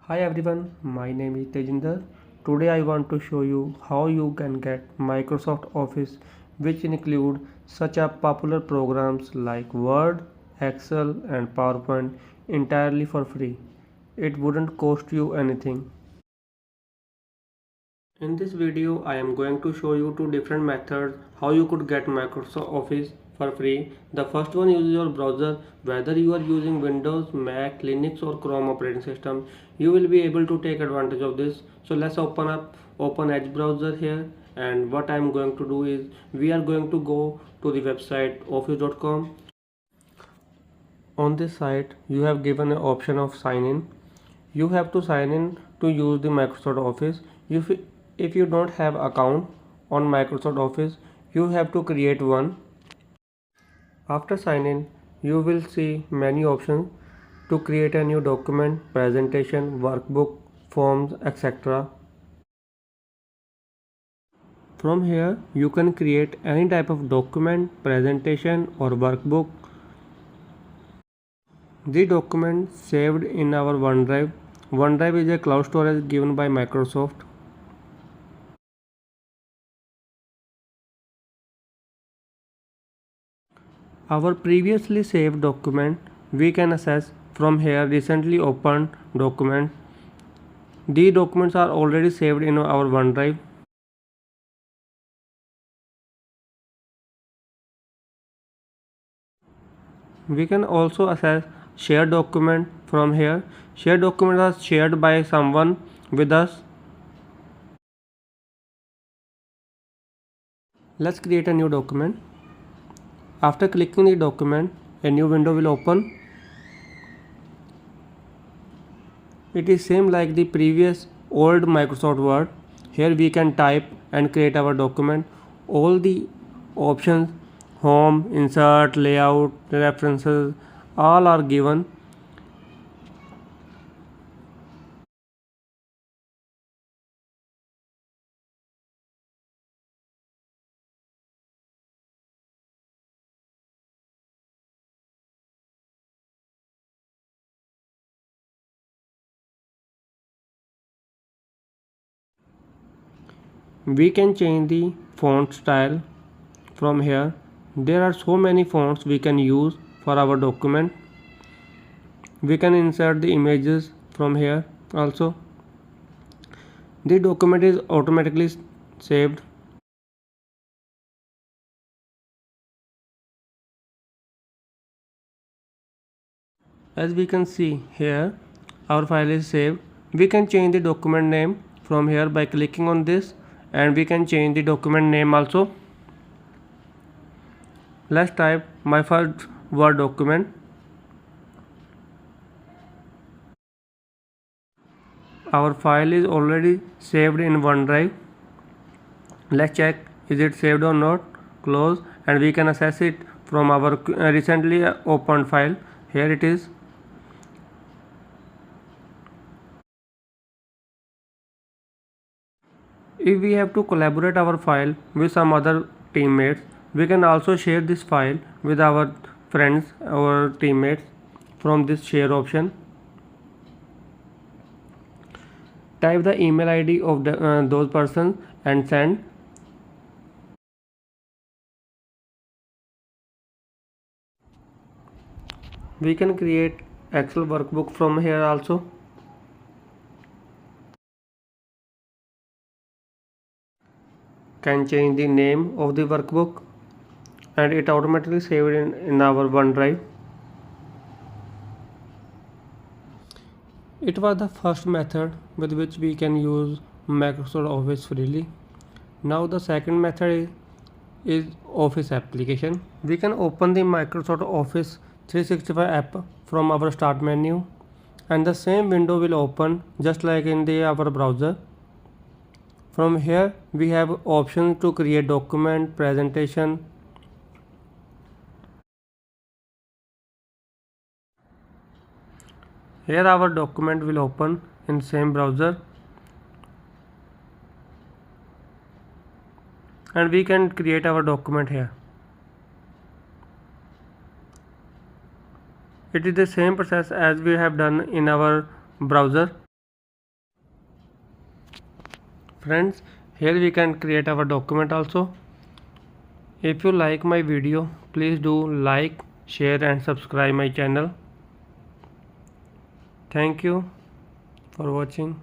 Hi everyone, my name is Tejinder. Today I want to show you how you can get Microsoft Office, which include such a popular programs like Word, Excel and PowerPoint entirely for free. It wouldn't cost you anything. In this video, I am going to show you two different methods how you could get Microsoft Office for free. The first one uses your browser. Whether you are using Windows, Mac, Linux or Chrome operating system, you will be able to take advantage of this. So let's open Edge browser here, and what I am going to do is we are going to go to the website office.com. On this site, you have given an option of sign in. You have to sign in to use the Microsoft Office. If you don't have account on Microsoft Office, you have to create one. After sign in, you will see many options to create a new document, presentation, workbook, forms, etc. From here, you can create any type of document, presentation or workbook. The document saved in our OneDrive. OneDrive is a cloud storage given by Microsoft. Our previously saved document we can access from here. Recently opened document. The documents are already saved in our OneDrive. We can also access shared document from here. Shared documents are shared by someone with us. Let's create a new document. After clicking the document, a new window will open. It is same like the previous old Microsoft Word. Here we can type and create our document. All the options, home, insert, layout, references, all are given. We can change the font style from here. There are so many fonts we can use for our document. We can insert the images from here also. The document is automatically saved. As we can see here, our file is saved. We can change the document name from here by clicking on this, and we can change the document name also. Let's type my first Word document. Our file is already saved in OneDrive. Let's check is it saved or not. Close, and we can access it from our recently opened file. Here it is. If we have to collaborate our file with some other teammates, we can also share this file with our friends or teammates from this share option. Type the email ID of those persons and send. We can create Excel workbook from here also. Can change the name of the workbook, and it automatically saved in our OneDrive. It was the first method with which we can use Microsoft Office freely. Now the second method is Office application. We can open the Microsoft Office 365 app from our start menu, and the same window will open just like in our browser. From here we have options to create document, presentation. Here our document will open in same browser, and we can create our document here. It is the same process as we have done in our browser. Friends, here we can create our document also. If you like my video, please do like, share and subscribe my channel. Thank you for watching.